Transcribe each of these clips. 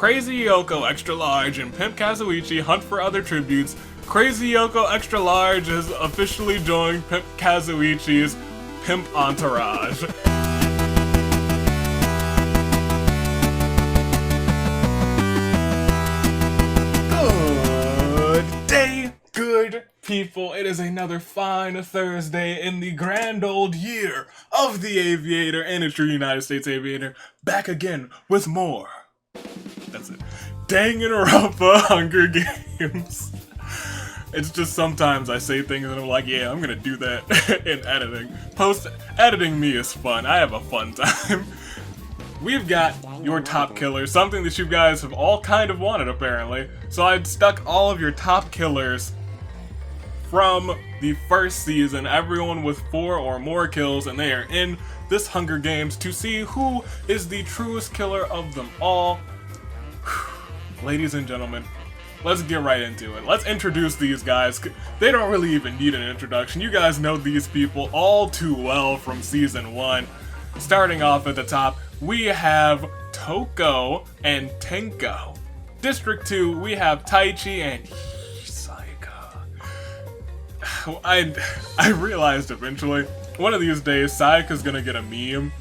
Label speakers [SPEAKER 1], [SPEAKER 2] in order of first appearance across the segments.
[SPEAKER 1] Crazy Yoko Extra Large and Pimp Kazuichi hunt for other tributes. Crazy Yoko Extra Large has officially joined Pimp Kazuichi's Pimp Entourage. Good day, good people. It is another fine Thursday in the grand old year of the Aviator and a true United States Aviator, back again with more. That's it. Danganronpa Hunger Games. It's just sometimes I say things and I'm like, yeah, I'm gonna do that in editing. Editing me is fun. I have a fun time. We've got your top killers, something that you guys have all kind of wanted apparently. So I'd stuck all of your top killers from the first season, everyone with 4 or more kills, and they are in this Hunger Games to see who is the truest killer of them all. Ladies and gentlemen, let's get right into it. Let's introduce these guys. They don't really even need an introduction. You guys know these people all too well from Season 1. Starting off at the top, we have Toko and Tenko. District 2, we have Taichi and Sayaka. I realized eventually, one of these days, Sayaka's gonna get a meme,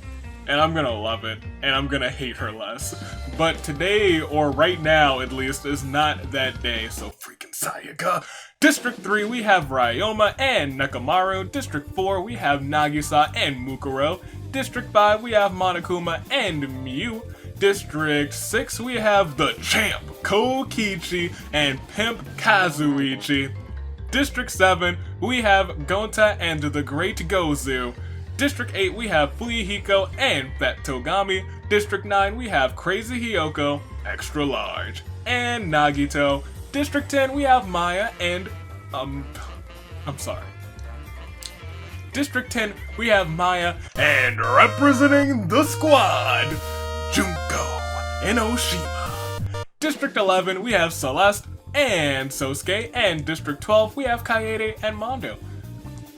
[SPEAKER 1] and I'm gonna love it, and I'm gonna hate her less. But today, or right now at least, is not that day, so freaking Sayaka. District 3, we have Ryoma and Nekamaru. District 4, we have Nagisa and Mukuro. District 5, we have Monokuma and Miu. District 6, we have the champ, Kokichi and Pimp Kazuichi. District 7, we have Gonta and the Great Gozu. District 8, we have Fuyuhiko and Fat Togami. District 9, we have Crazy Hiyoko, Extra Large, and Nagito. District 10, we have Maya and, I'm sorry. District 10, we have Maya, and representing the squad, Junko and Oshima. District 11, we have Celeste and Sosuke, and District 12, we have Kaede and Mondo.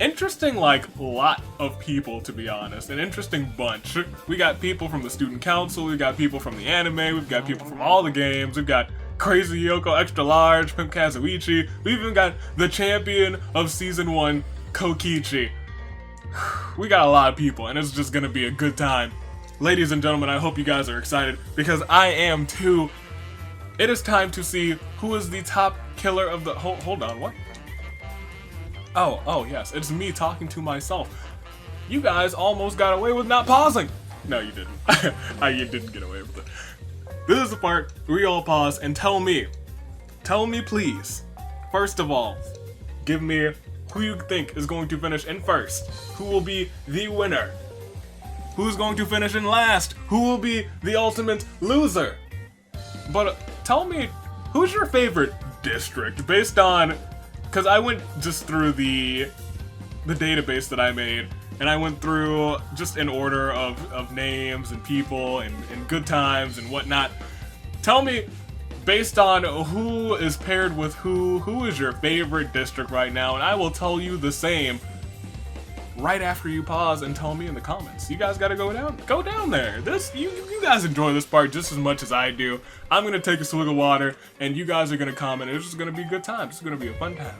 [SPEAKER 1] Interesting, lot of people, to be honest. An interesting bunch. We got people from the student council, we got people from the anime, we've got people from all the games, we've got Crazy Yoko Extra Large, Pimp Kazuichi, we even got the champion of Season 1, Kokichi. We got a lot of people, and it's just gonna be a good time. Ladies and gentlemen, I hope you guys are excited, because I am too. It is time to see who is the top killer of the- hold on, what? Oh, yes, it's me talking to myself. You guys almost got away with not pausing. No, you didn't. You didn't get away with it. This is the part where you all pause and tell me please, first of all, give me who you think is going to finish in first. Who will be the winner? Who's going to finish in last? Who will be the ultimate loser? But tell me, who's your favorite district based on, because I went just through the database that I made, and I went through just in order of names and people and good times and whatnot. Tell me, based on who is paired with who is your favorite district right now, and I will tell you the same right after you pause and tell me in the comments. You guys gotta go down there. You guys enjoy this part just as much as I do. I'm gonna take a swig of water, and you guys are gonna comment. It's just gonna be a good time. It's gonna be a fun time.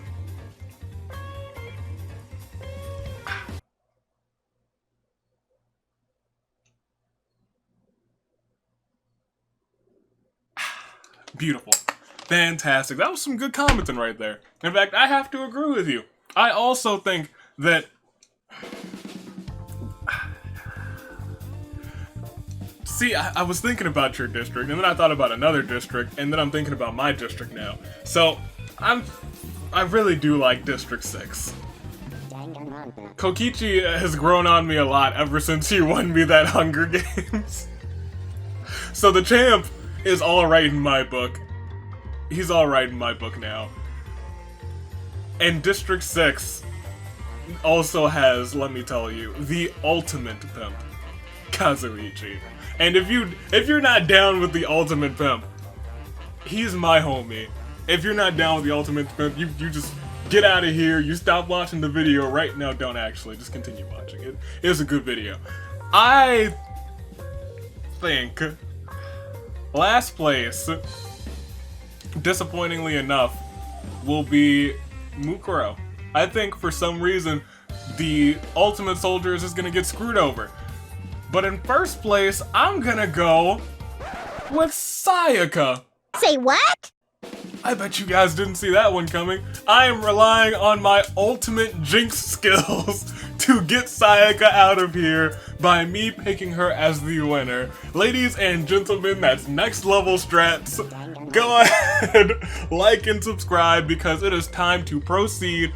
[SPEAKER 1] Beautiful. Fantastic. That was some good commenting right there. In fact, I have to agree with you. I also think that... See, I was thinking about your district, and then I thought about another district, and then I'm thinking about my district now. So, I really do like District 6. Kokichi has grown on me a lot ever since he won me that Hunger Games. So the champ is alright in my book. He's alright in my book now. And District 6 also has, let me tell you, the ultimate pimp, Kazuichi. And if you're not down with the ultimate pimp, he's my homie. If you're not down with the ultimate pimp, you just get out of here. You stop watching the video right now. Don't actually, just continue watching it. It's a good video. I think Last place, disappointingly enough, will be Mukuro. I think for some reason, the Ultimate Soldiers is gonna get screwed over. But in first place, I'm gonna go with Sayaka.
[SPEAKER 2] Say what?
[SPEAKER 1] I bet you guys didn't see that one coming. I am relying on my ultimate jinx skills to get Sayaka out of here by me picking her as the winner. Ladies and gentlemen, that's next level strats. Go ahead, like and subscribe because it is time to proceed.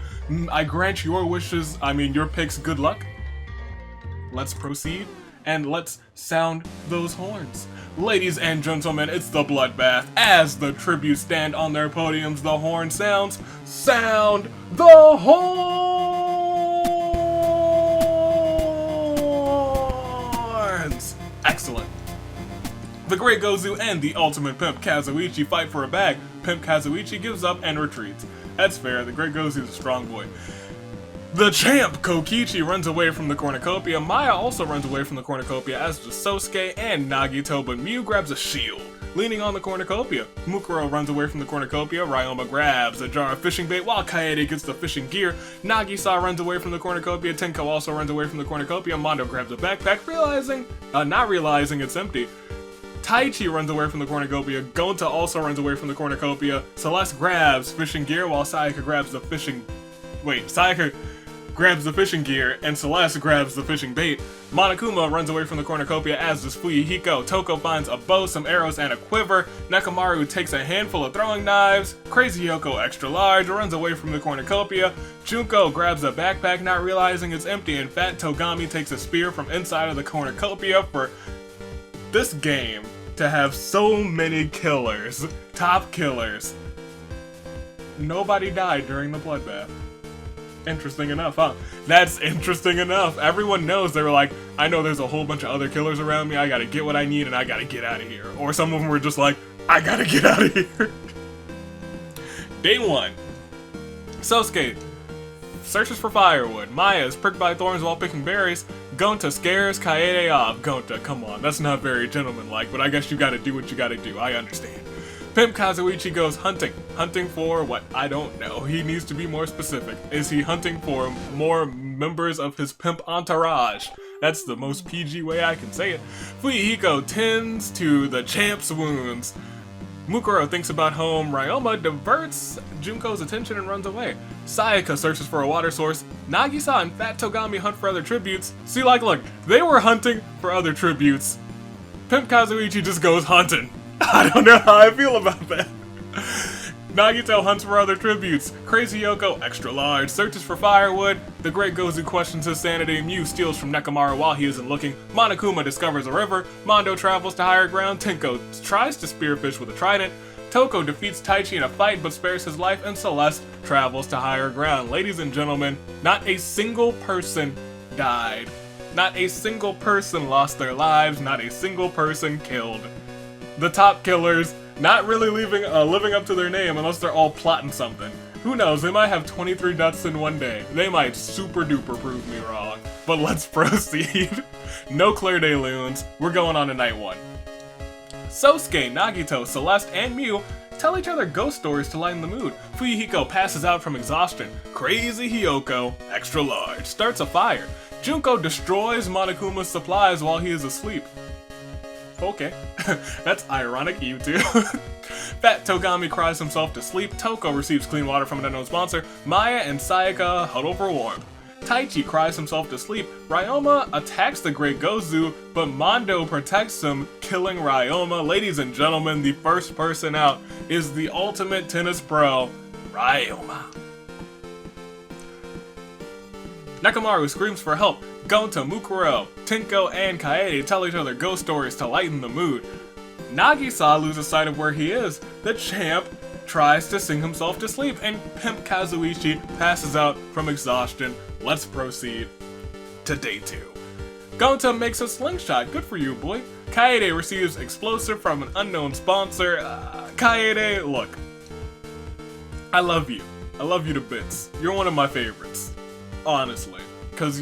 [SPEAKER 1] I grant your wishes, your picks, good luck. Let's proceed and let's sound those horns. Ladies and gentlemen, it's the bloodbath. As the tributes stand on their podiums, the horn sounds. Sound the horns! Excellent. The Great Gozu and the Ultimate Pimp Kazuichi fight for a bag. Pimp Kazuichi gives up and retreats. That's fair, the Great Gozu is a strong boy. The champ, Kokichi, runs away from the cornucopia. Maya also runs away from the cornucopia, as does Sosuke and Nagito, but Mew grabs a shield, leaning on the cornucopia. Mukuro runs away from the cornucopia. Ryoma grabs a jar of fishing bait while Kaede gets the fishing gear. Nagisa runs away from the cornucopia. Tenko also runs away from the cornucopia. Mondo grabs a backpack, not realizing it's empty. Taichi runs away from the cornucopia. Gonta also runs away from the cornucopia. Celeste grabs fishing gear while Sayaka grabs the fishing... Sayaka grabs the fishing gear, and Celeste grabs the fishing bait. Monokuma runs away from the cornucopia, as does Fuyuhiko. Toko finds a bow, some arrows, and a quiver. Nekomaru takes a handful of throwing knives. Crazy Yoko, extra large, runs away from the cornucopia. Junko grabs a backpack, not realizing it's empty, and Fat Togami takes a spear from inside of the cornucopia. For this game to have so many killers, top killers, nobody died during the bloodbath. Interesting enough, huh? That's interesting enough. Everyone knows. They were like, I know there's a whole bunch of other killers around me. I gotta get what I need and I gotta get out of here. Or some of them were just like, I gotta get out of here. Day 1. Sosuke searches for firewood. Maya is pricked by thorns while picking berries. Gonta scares Kaede off. Gonta, come on. That's not very gentlemanlike, but I guess you gotta do what you gotta do. I understand. Pimp Kazuichi goes hunting. Hunting for what? I don't know. He needs to be more specific. Is he hunting for more members of his pimp entourage? That's the most PG way I can say it. Fuyuhiko tends to the champ's wounds. Mukuro thinks about home. Ryoma diverts Junko's attention and runs away. Sayaka searches for a water source. Nagisa and Fat Togami hunt for other tributes. See, look, they were hunting for other tributes. Pimp Kazuichi just goes hunting. I don't know how I feel about that. Nagito hunts for other tributes. Crazy Yoko, extra large, searches for firewood. The Great Gozu questions his sanity. Mew steals from Nekomaru while he isn't looking. Monokuma discovers a river. Mondo travels to higher ground. Tenko tries to spearfish with a trident. Toko defeats Taichi in a fight but spares his life, and Celeste travels to higher ground. Ladies and gentlemen, not a single person died. Not a single person lost their lives. Not a single person killed. The top killers not really living up to their name unless they're all plotting something. Who knows, they might have 23 deaths in one day. They might super duper prove me wrong. But let's proceed. No Claire de Lunes, we're going on to night 1. Sosuke, Nagito, Celeste, and Mew tell each other ghost stories to lighten the mood. Fuyuhiko passes out from exhaustion. Crazy Hiyoko, extra large, starts a fire. Junko destroys Monokuma's supplies while he is asleep. Okay, that's ironic, you two. Fat Togami cries himself to sleep. Toko receives clean water from an unknown sponsor. Maya and Sayaka huddle for warmth. Taichi cries himself to sleep. Ryoma attacks the Great Gozu, but Mondo protects him, killing Ryoma. Ladies and gentlemen, the first person out is the ultimate tennis pro, Ryoma. Nekomaru screams for help. Gonta, Mukuro, Tenko, and Kaede tell each other ghost stories to lighten the mood. Nagisa loses sight of where he is. The champ tries to sing himself to sleep, and Pimp Kazuichi passes out from exhaustion. Let's proceed to day 2. Gonta makes a slingshot. Good for you, boy. Kaede receives explosive from an unknown sponsor. Kaede, look. I love you. I love you to bits. You're one of my favorites. Honestly. Because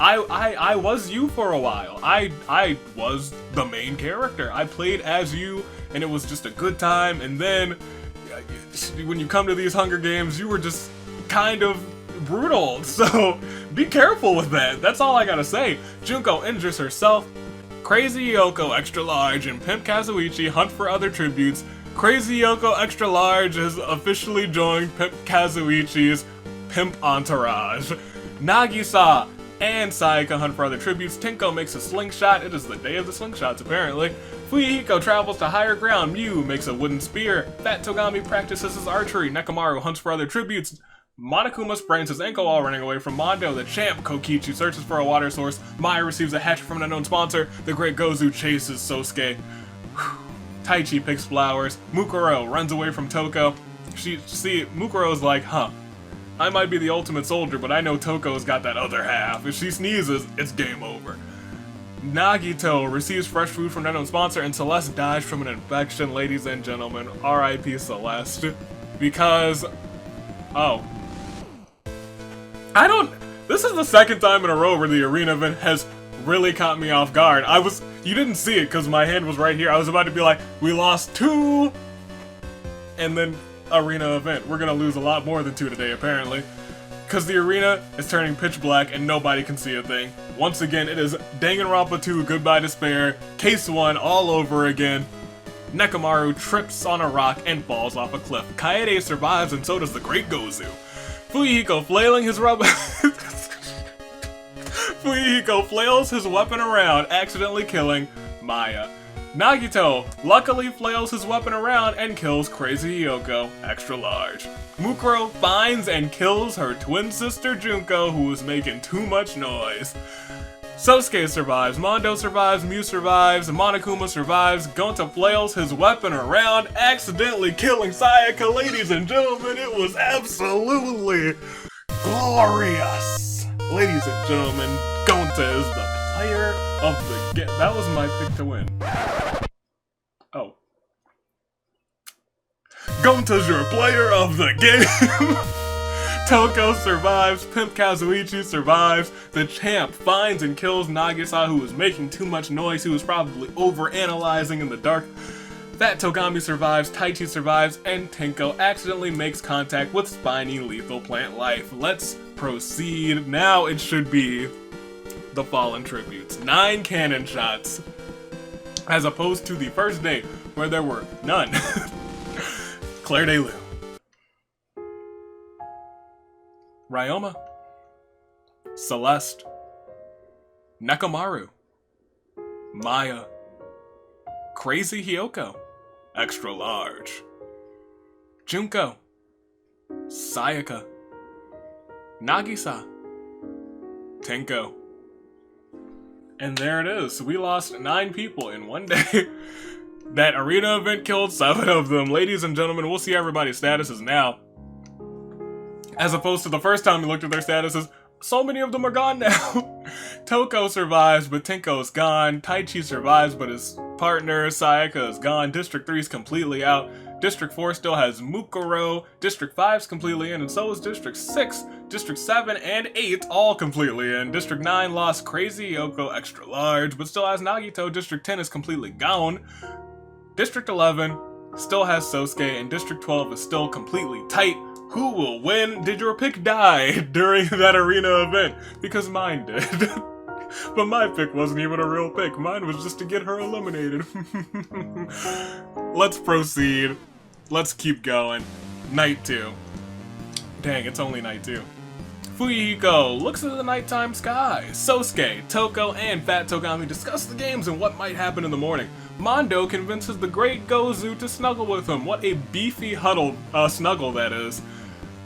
[SPEAKER 1] I was you for a while. I was the main character. I played as you, and it was just a good time. And then, when you come to these Hunger Games, you were just kind of brutal. So be careful with that. That's all I gotta say. Junko injures herself. Crazy Yoko Extra Large and Pimp Kazuichi hunt for other tributes. Crazy Yoko Extra Large has officially joined Pimp Kazuichi's Pimp Entourage. Nagisa and Sayaka hunt for other tributes. Tenko makes a slingshot. It is the day of the slingshots, apparently. Fuyuhiko travels to higher ground. Mew makes a wooden spear. Fat Togami practices his archery. Nekomaru hunts for other tributes. Monokuma sprains his ankle while running away from Mondo. The champ, Kokichi, searches for a water source. Maya receives a hatchet from an unknown sponsor. The great Gozu chases Sosuke. Taichi picks flowers. Mukuro runs away from Toko. Mukuro's like, huh, I might be the ultimate soldier, but I know Toko's got that other half. If she sneezes, it's game over. Nagito receives fresh food from an unknown sponsor, and Celeste dies from an infection. Ladies and gentlemen, R.I.P. Celeste. Because, oh. This is the second time in a row where the arena event has really caught me off guard. You didn't see it because my hand was right here. I was about to be like, we lost 2, and then arena event. We're gonna lose a lot more than 2 today, apparently. Because the arena is turning pitch black and nobody can see a thing. Once again, it is Danganronpa 2 Goodbye Despair, Case 1 all over again. Nekomaru trips on a rock and falls off a cliff. Kaede survives and so does the great Gozu. Fuyuhiko flailing his rubber. Fuyuhiko flails his weapon around, accidentally killing Maya. Nagito luckily flails his weapon around and kills Crazy Yoko Extra Large. Mukuro finds and kills her twin sister Junko, who is making too much noise. Sosuke survives, Mondo survives, Mew survives, Monokuma survives, Gonta flails his weapon around, accidentally killing Sayaka. Ladies and gentlemen, it was absolutely glorious! Ladies and gentlemen, Gonta is the player of the game. That was my pick to win. Oh. Gonta's your player of the game! Toko survives, Pimp Kazuichi survives, the champ finds and kills Nagisa, who was making too much noise, who was probably overanalyzing in the dark. Fat Togami survives, Taichi survives, and Tenko accidentally makes contact with spiny lethal plant life. Let's proceed. Now it should be the fallen tributes. 9 cannon shots, as opposed to the first day, where there were none. Claire de Lune. Ryoma, Celeste, Nekomaru, Maya, Crazy Hyoko, Extra Large, Junko, Sayaka, Nagisa, Tenko. And there it is. We lost 9 people in one day. That arena event killed 7 of them. Ladies and gentlemen, we'll see everybody's statuses now. As opposed to the first time we looked at their statuses, so many of them are gone now. Toko survives, but Tenko is gone. Taichi survives, but his partner, Sayaka, is gone. District 3 is completely out. District 4 still has Mukuro. District 5 is completely in, and so is District 6. District 7 and 8 all completely in. District 9 lost Crazy Yoko Extra Large, but still has Nagito. District 10 is completely gone. District 11 still has Sosuke, and District 12 is still completely tight. Who will win? Did your pick die during that arena event? Because mine did. But my pick wasn't even a real pick. Mine was just to get her eliminated. Let's proceed. Let's keep going. Night 2. Dang, it's only night 2. Fuyuhiko looks at the nighttime sky. Sosuke, Toko, and Fat Togami discuss the games and what might happen in the morning. Mondo convinces the great Gozu to snuggle with him. What a beefy huddle snuggle that is.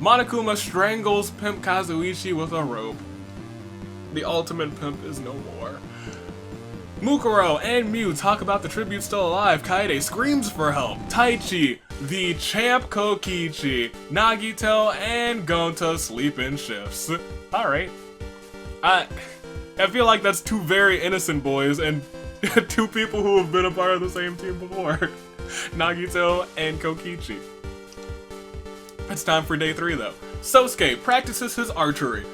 [SPEAKER 1] Monokuma strangles Pimp Kazuichi with a rope. The ultimate pimp is no more. Mukuro and Mew talk about the tribute still alive. Kaede screams for help. Taichi, the champ Kokichi, Nagito, and Gonta sleep in shifts. Alright. I feel like that's 2 very innocent boys and 2 people who have been a part of the same team before. Nagito and Kokichi. It's time for day 3 though. Sosuke practices his archery.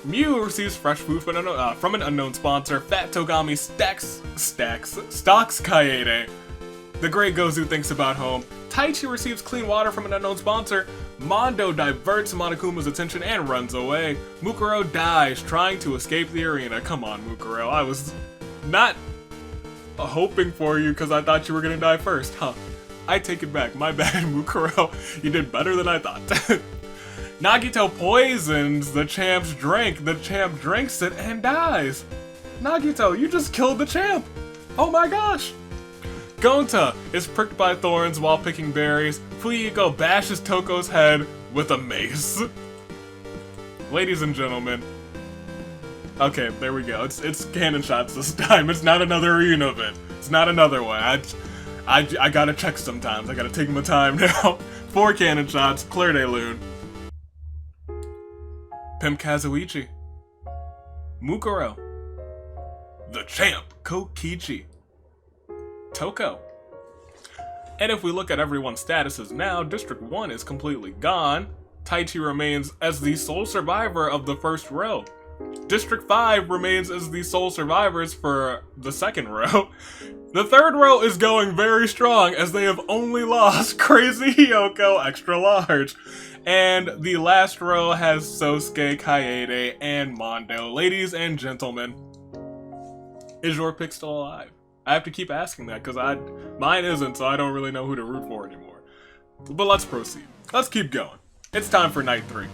[SPEAKER 1] Mew receives fresh food from an unknown sponsor. Fat Togami stalks Kaede. The Great Gozu thinks about home. Taichi receives clean water from an unknown sponsor. Mondo diverts Monokuma's attention and runs away. Mukuro dies trying to escape the arena. Come on, Mukuro. I was not hoping for you because I thought you were gonna die first, huh? I take it back. My bad, Mukuro. You did better than I thought. Nagito poisons the champ's drink. The champ drinks it and dies. Nagito, you just killed the champ. Oh my gosh. Gonta is pricked by thorns while picking berries. Fuyiko bashes Toko's head with a mace. Ladies and gentlemen. Okay, there we go. It's cannon shots this time. It's not another arena event. It's not another one. I gotta check sometimes. I gotta take my time now. 4 cannon shots. Claire de Lune. Pimp Kazuichi. Mukuro. The champ, Kokichi. Toko. And if we look at everyone's statuses now, District 1 is completely gone. Taichi remains as the sole survivor of the first row. District 5 remains as the sole survivors for the second row. The third row is going very strong as they have only lost Crazy Hiyoko Extra Large. And the last row has Sosuke, Kaede, and Mondo. Ladies and gentlemen, is your pick still alive? I have to keep asking that because mine isn't, so I don't really know who to root for anymore. But let's proceed. Let's keep going. It's time for night 3.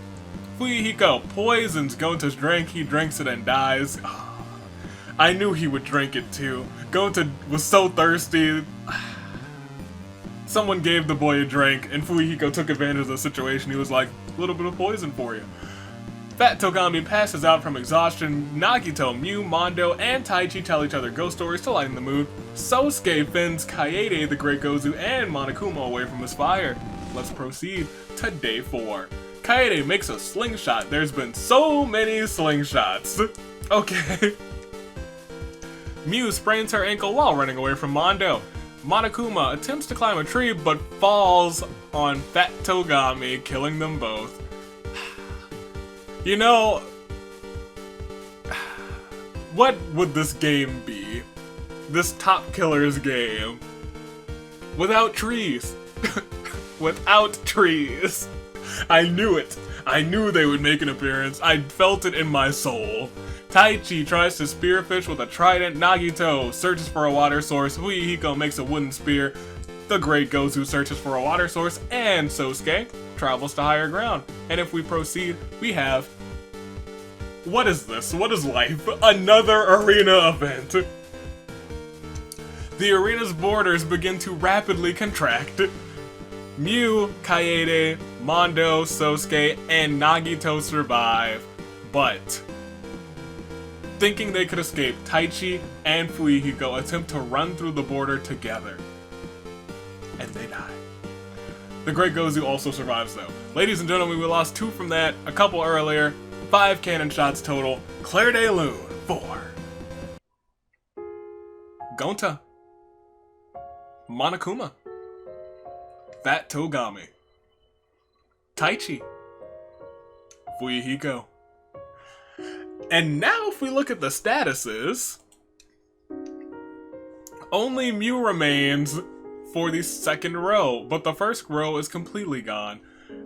[SPEAKER 1] Fuyuhiko poisons Gonta's drink. He drinks it and dies. I knew he would drink it too. Gonta was so thirsty. Someone gave the boy a drink, and Fuyuhiko took advantage of the situation. He was like, a little bit of poison for you. Fat Togami passes out from exhaustion. Nagito, Mew, Mondo, and Taichi tell each other ghost stories to lighten the mood. Sosuke fends Kaede, the Great Gozu, and Monokuma away from his fire. Let's proceed to day 4. Kaede makes a slingshot. There's been so many slingshots. Okay. Mew sprains her ankle while running away from Mondo. Monokuma attempts to climb a tree but falls on Fat Togami, killing them both. You know, what would this game be? This Top Killers game. Without trees. Without trees. I knew it. I knew they would make an appearance. I felt it in my soul. Taichi tries to spearfish with a trident. Nagito searches for a water source. Fuyuhiko makes a wooden spear. The Great Gozu searches for a water source. And Sosuke travels to higher ground. And if we proceed, we have... What is this? What is life? Another arena event. The arena's borders begin to rapidly contract. Mew, Kaede, Mondo, Sosuke, and Nagito survive, but thinking they could escape, Taichi and Fuyuhiko attempt to run through the border together, and they die. The Great Gozu also survives though. Ladies and gentlemen, we lost 2 from that, a couple earlier, 5 cannon shots total. Claire de Lune, 4. Gonta. Monokuma. Fat Togami. Taichi. Fuyuhiko. And now if we look at the statuses, only Mew remains for the second row, but the first row is completely gone.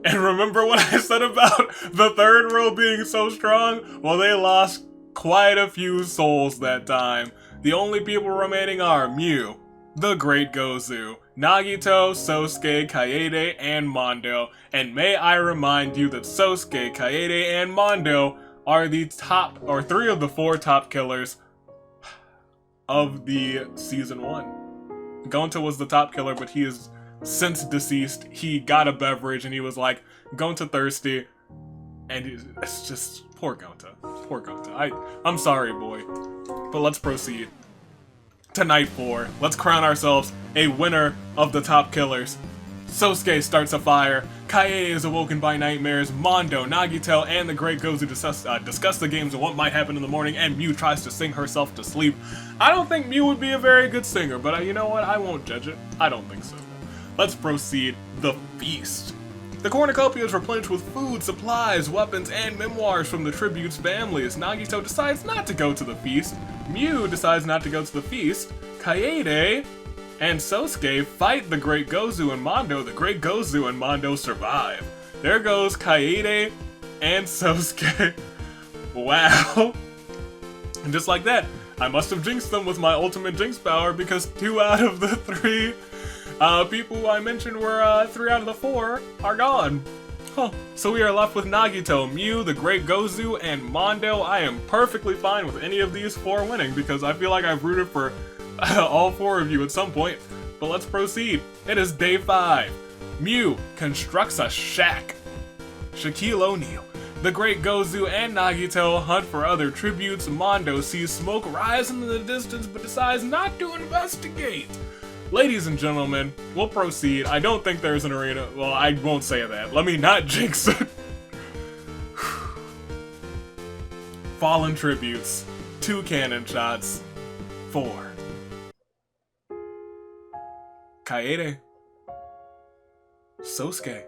[SPEAKER 1] And remember what I said about the third row being so strong? Well, they lost quite a few souls that time. The only people remaining are Mew, the Great Gozu, Nagito, Sosuke, Kaede, and Mondo. And may I remind you that Sosuke, Kaede, and Mondo are the top, or 3 of the 4 top killers of the Season 1. Gonta was the top killer, but he is since deceased. He got a beverage and he was like, Gonta thirsty. And it's just, poor Gonta. Poor Gonta. I'm sorry, boy. But let's proceed to night 4. Let's crown ourselves a winner of the top killers. Sosuke starts a fire. Kaede is awoken by nightmares. Mondo, Nagito, and the Great Gozu discuss the games and what might happen in the morning, and Mew tries to sing herself to sleep. I don't think Mew would be a very good singer, but you know what? I won't judge it. I don't think so. Let's proceed. The Feast. The cornucopia is replenished with food, supplies, weapons, and memoirs from the tribute's families. Nagito decides not to go to the feast. Mew decides not to go to the feast. Kaede and Sosuke fight the Great Gozu and Mondo. The Great Gozu and Mondo survive. There goes Kaede and Sosuke. Wow. And just like that, I must have jinxed them with my ultimate jinx power because 2 out of the 3 people who I mentioned were 3 out of the 4 are gone. Huh. So we are left with Nagito, Mew, the Great Gozu, and Mondo. I am perfectly fine with any of these 4 winning because I feel like I've rooted for all 4 of you at some point. But let's proceed. It is day 5. Mew constructs a shack. Shaquille O'Neal, the Great Gozu, and Nagito hunt for other tributes. Mondo sees smoke rise in the distance but decides not to investigate. Ladies and gentlemen, we'll proceed. I don't think there's an arena. Well, I won't say that. Let me not jinx it. Fallen tributes. 2 cannon shots. 4. Kaede. Sosuke.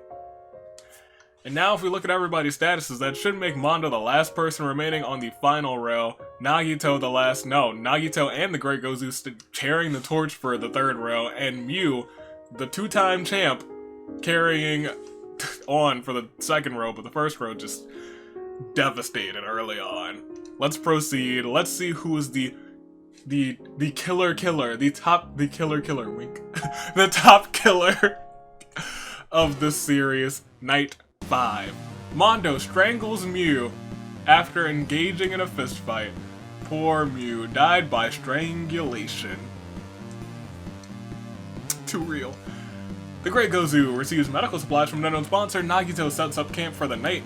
[SPEAKER 1] And now if we look at everybody's statuses, that should make Mondo the last person remaining on the final rail. Nagito Nagito and the Great Gozu carrying the torch for the 3rd rail, and Mew, the 2-time champ, carrying on for the 2nd row, but the 1st row just devastated early on. Let's proceed. Let's see who is the killer, the killer, wink. The top killer of this series, Night 5. Mondo strangles Mew after engaging in a fistfight. Poor Mew died by strangulation. Too real. The Great Gozu receives medical supplies from an unknown sponsor. Nagito sets up camp for the night.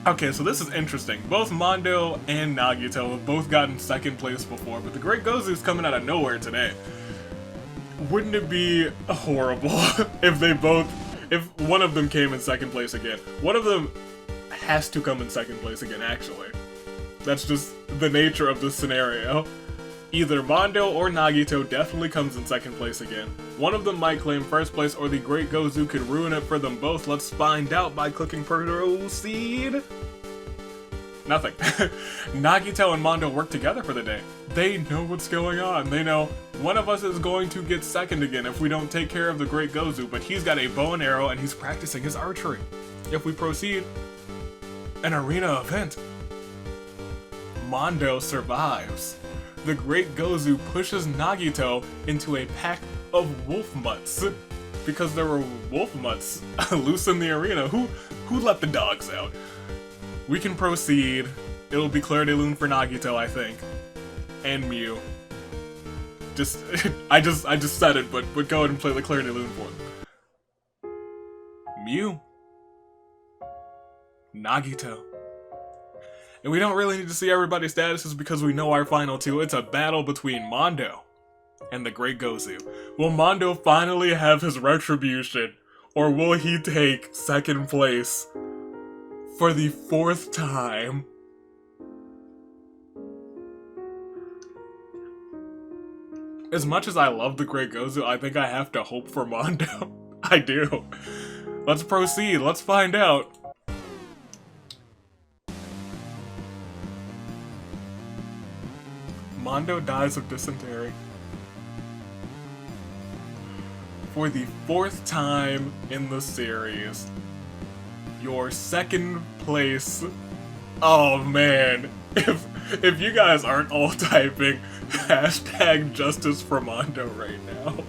[SPEAKER 1] Okay, so this is interesting. Both Mondo and Nagito have both gotten 2nd place before, but the Great Gozu is coming out of nowhere today. Wouldn't it be horrible if one of them came in 2nd place again? One of them has to come in 2nd place again, actually. That's just the nature of this scenario. Either Mondo or Nagito definitely comes in 2nd place again. One of them might claim 1st place, or the Great Gozu could ruin it for them both. Let's find out by clicking proceed. Nothing. Nagito and Mondo work together for the day. They know what's going on. They know one of us is going to get 2nd again if we don't take care of the Great Gozu, but he's got a bow and arrow and he's practicing his archery. If we proceed, an arena event. Mondo survives. The Great Gozu pushes Nagito into a pack of wolf mutts. Because there were wolf mutts loose in the arena. Who let the dogs out? We can proceed. It'll be Clair de Lune for Nagito, I think. And Mew. I just said it, but go ahead and play the Clair de Lune for them. Mew. Nagito. And we don't really need to see everybody's statuses because we know our final 2. It's a battle between Mondo and the Great Gozu. Will Mondo finally have his retribution? Or will he take 2nd place for the 4th time? As much as I love the Great Gozu, I think I have to hope for Mondo. I do. Let's proceed. Let's find out. Mondo dies of dysentery. For the 4th time in the series. Your 2nd place. Oh man. If you guys aren't all typing hashtag justice for Mondo right now,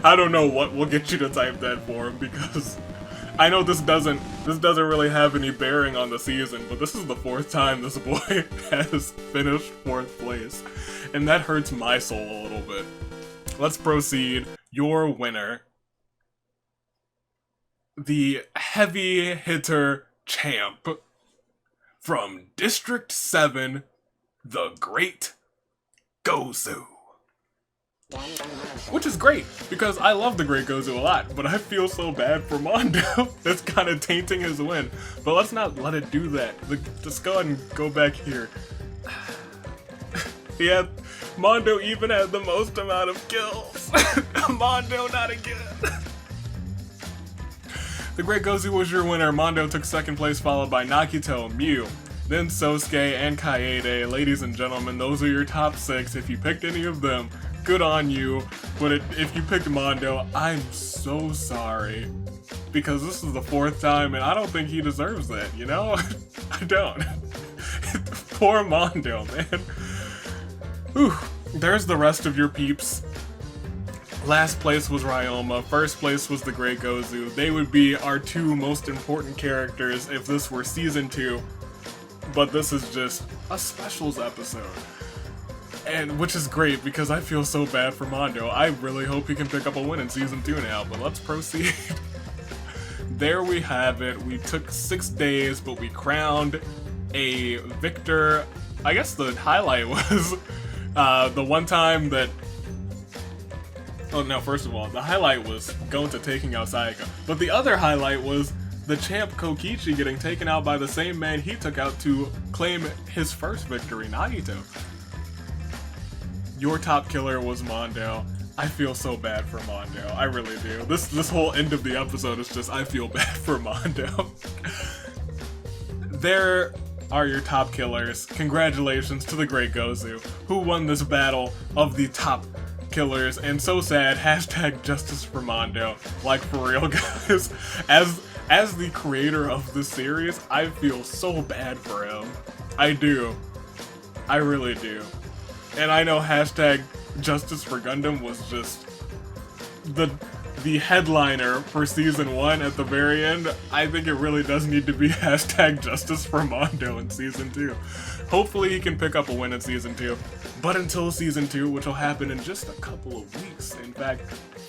[SPEAKER 1] I don't know what will get you to type that for him, because I know this doesn't really have any bearing on the season, but this is the 4th time this boy has finished 4th place, and that hurts my soul a little bit. Let's proceed. Your winner, the heavy hitter champ from District 7, the Great Gozu. Which is great, because I love the Great Gozu a lot, but I feel so bad for Mondo. It's kind of tainting his win. But let's not let it do that. Just go ahead and go back here. Mondo even had the most amount of kills. Mondo, not again. The Great Gozu was your winner. Mondo took second place, followed by Nagito, Mew, then Sosuke, and Kaede. Ladies and gentlemen, those are your top 6. If you picked any of them, good on you. But if you picked Mondo, I'm so sorry. Because this is the 4th time, and I don't think he deserves it, you know? I don't. Poor Mondo, man. Whew. There's the rest of your peeps. Last place was Ryoma, first place was the Great Gozu. They would be our 2 most important characters if this were Season 2. But this is just a specials episode. And which is great because I feel so bad for Mondo. I really hope he can pick up a win in Season 2 now, but let's proceed. There we have it. We took 6 days, but we crowned a victor. I guess the highlight was the one time that... Oh no, first of all, the highlight was Gonta taking out Sayaka. But the other highlight was the champ Kokichi getting taken out by the same man he took out to claim his first victory, Nagito. Your top killer was Mondo. I feel so bad for Mondo. I really do. This whole end of the episode is just, I feel bad for Mondo. There are your top killers. Congratulations to the Great Gozu, who won this battle of the top killers, and so sad, hashtag justice for Mondo. Like, for real, guys. As the creator of this series, I feel so bad for him. I do. I really do. And I know hashtag Justice for Gundam was just the headliner for Season 1 at the very end. I think it really does need to be hashtag Justice for Mondo in Season 2. Hopefully he can pick up a win in Season 2. But until Season 2, which will happen in just a couple of weeks, in fact,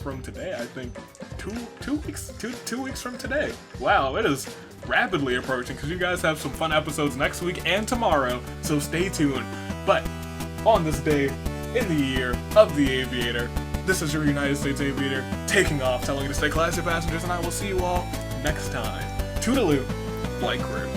[SPEAKER 1] from today, I think, two weeks from today. Wow, it is rapidly approaching, because you guys have some fun episodes next week and tomorrow, so stay tuned. But on this day, in the year of the Aviator, this is your United States Aviator taking off, telling you to stay classy, passengers, and I will see you all next time. Toodaloo, Flight Crew.